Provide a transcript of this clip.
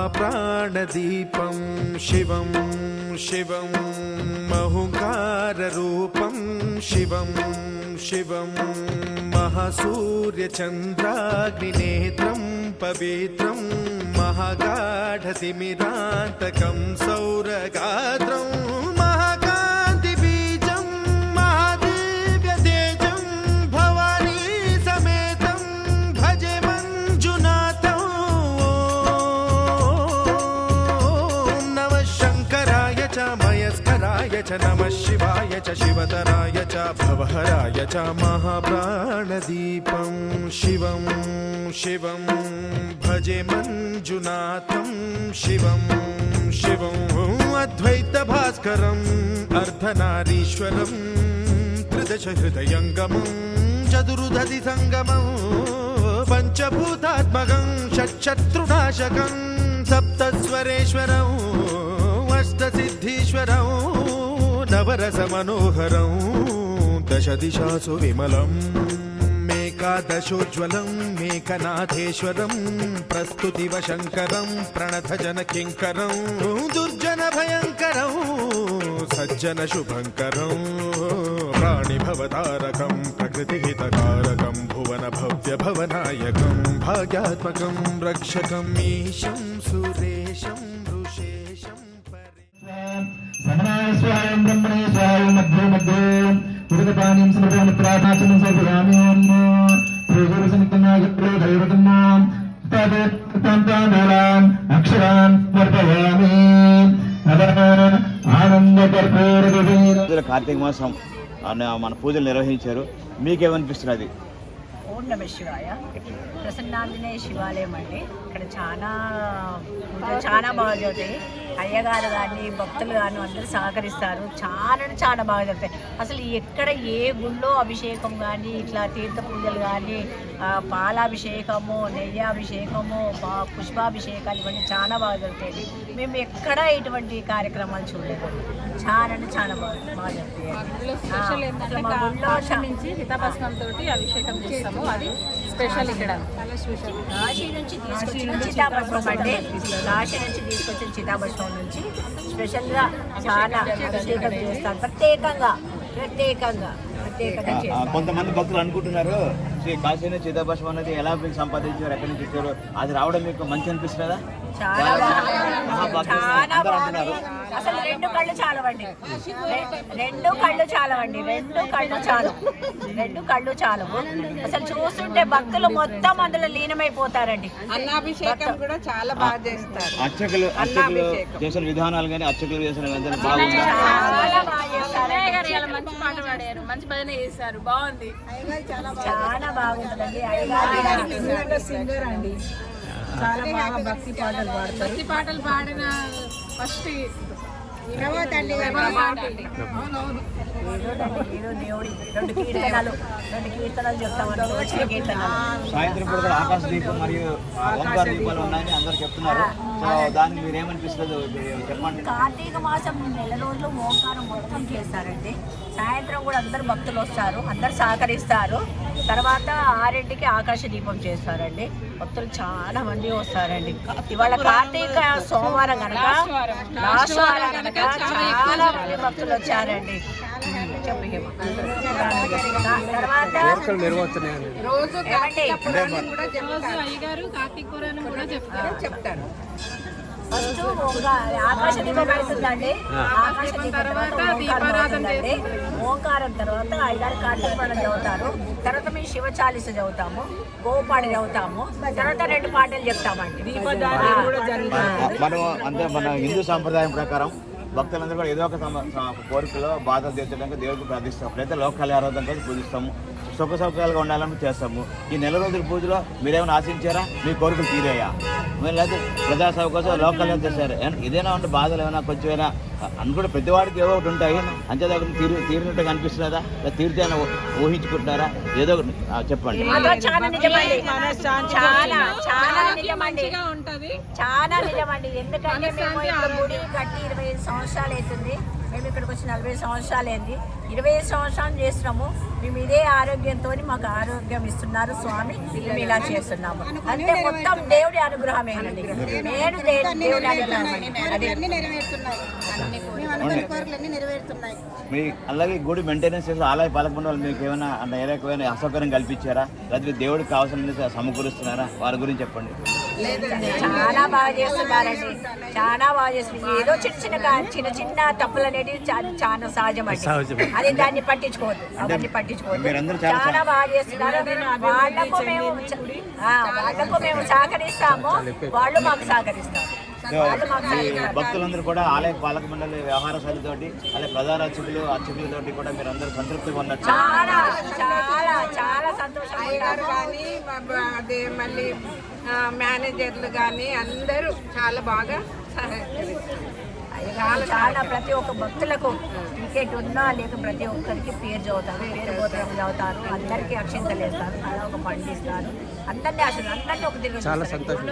महाप्राणदीपं शिवं शिवं महुकाररूपं शिवं शिवं महासूर्यचन्द्राग्निनेत्रं पवित्रं महागाढतिमिरान्तकं सौरगात्रं महाकान्तिबीजं महादिव्यतेजं भवानी समेतं भजे मञ्जुनाथं। ॐ नमः शङ्कराय च मयस्कराय च नमः शिवाय च शिवतराय च भवहराय च महाप्राणदीपं शिवं शिवं भजे मञ्जुनाथं शिवं शिवं अद्वैतभास्करम् अर्धनारीश्वरं त्रिदशहृदयङ्गमं चतुर्दधिसङ्गमं पञ्चभूतात्मकं षट्शत्रुनाशकं सप्तस्वरेश्वरं अष्टसिद्धीश्वरं नवरसमनोहरं दशदिशासु विमलम् एकादशोज्ज्वलं मेकनाथेश्वरं प्रस्तुतिवशङ्करं प्रणतजनकिङ्करं दुर्जनभयङ्करं सज्जनशुभङ्करं प्राणिभवतारकं प्रकृतिहितकारकं भुवनभव्यभवनायकं भाग्यात्मकं रक्षकं ईशं सुरेशं ऋषेशं समनाय स्वाय ब्रह्मणे स्वाय मध्ये मध्ये पुरतपानीं समर्पयामि सर्वगामिं प्रोगुरुसमितनागत्रो दैवतम् तदेतान्तानाम् अक्षरान् समर्पयामि ఆనందకర్పూరదీప కార్తీక మాసం మన పూజలు నిర్వహించారు. మీకేమనిపిస్తున్నది? ఓం నమ శివాయ. ప్రసన్నాంజనేయ శివాలయం అండి. ఇక్కడ చాలా బాగా జరుగుతాయి. అయ్యగారు కానీ భక్తులు కానీ అందరూ సహకరిస్తారు. చాలా బాగా జరుగుతాయి. అసలు ఎక్కడ ఏ గుళ్ళో అభిషేకం కానీ ఇట్లా తీర్థ పూజలు కానీ పాలాభిషేకము, నెయ్యాభిషేకము, పుష్పాభిషేకాలు ఇవన్నీ చాలా బాగా జరుగుతాయి. మేము ఎక్కడ ఇటువంటి కార్యక్రమాలు చూడలేదు. చాలా బాగా జరుగుతాయి. మా గుళ్ళో చితాభస్మంతో అభిషేకం చేస్తాము. అది స్పెషల్. ఇక్కడ కాశీ నుంచి తీసుకొచ్చిన చితాభస్మం అంటే కాశీ నుంచి తీసుకొచ్చిన చితాభస్మం నుంచి స్పెషల్గా చాలా అభిషేకం చేస్తాం. ప్రత్యేకంగా కొంతమంది భక్తులు అనుకుంటున్నారు శ్రీ కాశీని చితాభస్మం అనేది ఎలా మీరు సంపాదించారు, ఎక్కడి నుంచి ఇచ్చారు, అది రావడం మీకు మంచి అనిపిస్తుందా? అంటున్నారు. అసలు రెండు కళ్ళు చాలవండి. అసలు చూస్తుంటే భక్తులు మొత్తం అందులో లీనమైపోతారండి. అన్నాభిషేకం కూడా చాలా బాగా చేస్తారు. అర్చకులు చేసిన విధానాలు కానీ అర్చకులు చేసిన విధానాలు బాగుంది. మంచి పాట పాడారు, మంచి భజన చేశారు, బాగుంది. చాలా బాగుంటుందండి. సింగర్ అండి, చాలా బాగా భక్తి పాటలు పాడతారు. భక్తి పాటలు పాడిన ఫస్ట్ సాయంత్రం పూట ఆకాశ దీపం మరియు ఓంకార దీపాలు ఉన్నాయని అందరూ చెప్తున్నారు. సో దానికి మీరు ఏమనిపిస్తుంది చెప్పండి. కార్తీక మాసం నెల రోజులు ఓంకారం మొత్తం చేస్తారండి. సాయంత్రం కూడా అందరు భక్తులు వస్తారు, అందరు సహకరిస్తారు. తర్వాత 6ంటికి ఆకాశ దీపం చేస్తారండి. భక్తులు చాలా మంది వస్తారండి. ఇవాళ కార్తీక సోమవారం కనుక లాస్ట్ వారం కనుక చాలా మంది భక్తులు వచ్చారండి. తర్వాత రోజు అయ్యగారు కార్తీక పురాణం కూడా చెప్తారు. ఫస్ట్ ఆకాశ దీపం పెడుతుందండి. ఆకాశ దీపం తర్వాత దీపారాధన చేసి ఓంకారం తర్వాత 5 కార్తీక పురాణం చదువుతారు. తర్వాత మేము శివ చాలీస చదువుతాము, గోపాడి చదువుతాము. తర్వాత 2 పాటలు చెప్తామండి. దీపదానం కూడా జరుగుతుంది. మనం అంటే మన హిందూ సాంప్రదాయం ప్రకారం భక్తులందరూ కూడా ఏదో ఒక కోరికలో బాధలు తీర్చడానికి దేవుడికి ప్రార్థిస్తాం. అప్పుడైతే లోక కళ్యాణార్థం కోసం పూజిస్తాము, సుఖ సౌకర్యాలుగా ఉండాలని చేస్తాము. ఈ నెల రోజుల పూజలో మీరేమైనా ఆశించారా? మీ కోరికలు తీరాయా? మీరు లేదా ప్రజా సేవ కోసం లోక కళ్యాణం చేశారు. ఇదేనా ఉంటే బాధలు ఏమైనా కొంచెమైనా అనుకుంటే ప్రతివాడికి ఏవో ఒకటి ఉంటాయి. అంతేదాకా తీరినట్టుగా అనిపిస్తున్నదా? తీరితేనా ఊహించుకుంటున్నారా? ఏదో చెప్పండి. చాలా నిజమండి. ఎందుకంటే మేము గుడి కట్టి 25 సంవత్సరాలు అవుతుంది. మేము ఇక్కడికి వచ్చి 40 సంవత్సరాలు అయింది. 25 సంవత్సరాలు చేస్తున్నాము. మేము ఇదే ఆరోగ్యంతో మాకు ఆరోగ్యం ఇస్తున్నారు స్వామి. మేము ఇలా చేస్తున్నాము అంటే మొత్తం దేవుడి అనుగ్రహమేనండి. నేను దేవుడి అనుగ్రహం. మీ అలాగే గుడి మెయింటెనెన్స్ చేసి ఆలయ పాలకమండలి వాళ్ళు మీకు ఏమైనా అంటే ఏమైనా అసౌకర్యం కల్పించారా, లేకపోతే దేవుడికి కావాల్సిన సమకూరుస్తున్నారా? వారి గురించి చెప్పండి. చాలా బాగా చేస్తున్నారండి, చాలా బాగా చేస్తున్నారు. ఏదో చిన్న చిన్న తప్పులు అనేటివి చాలా సహజం అండి. అది దాన్ని పట్టించుకోవద్దు, అవన్నీ పట్టించుకోవద్దు. చాలా బాగా చేస్తున్నారు. వాళ్ళకు మేము సహకరిస్తాము, వాళ్ళు మాకు సహకరిస్తారు. భక్తులందరూ కూడా ఆలయ పాలక మండలి వ్యవహార శైలితోటి అలాగే ప్రధాన అర్చకులతోటి కూడా మీరు అందరూ సంతృప్తిగా ఉన్నట్టు చాలా చాలా చాలా సంతోషంగా. కానీ అదే మళ్ళీ మేనేజర్లు కానీ అందరూ చాలా బాగా చాలా ప్రతి ఒక్క భక్తులకు టికెట్ ఉన్నా లేక ప్రతి ఒక్కరికి పేరు చదువుతారు, పేరు గోత్రం చదువుతారు, అందరికీ అక్షింతలు వేస్తారు, అలా ఒక పండిస్తారు, అందరినీ ఒక తిరిగి చాలా సంతోషం.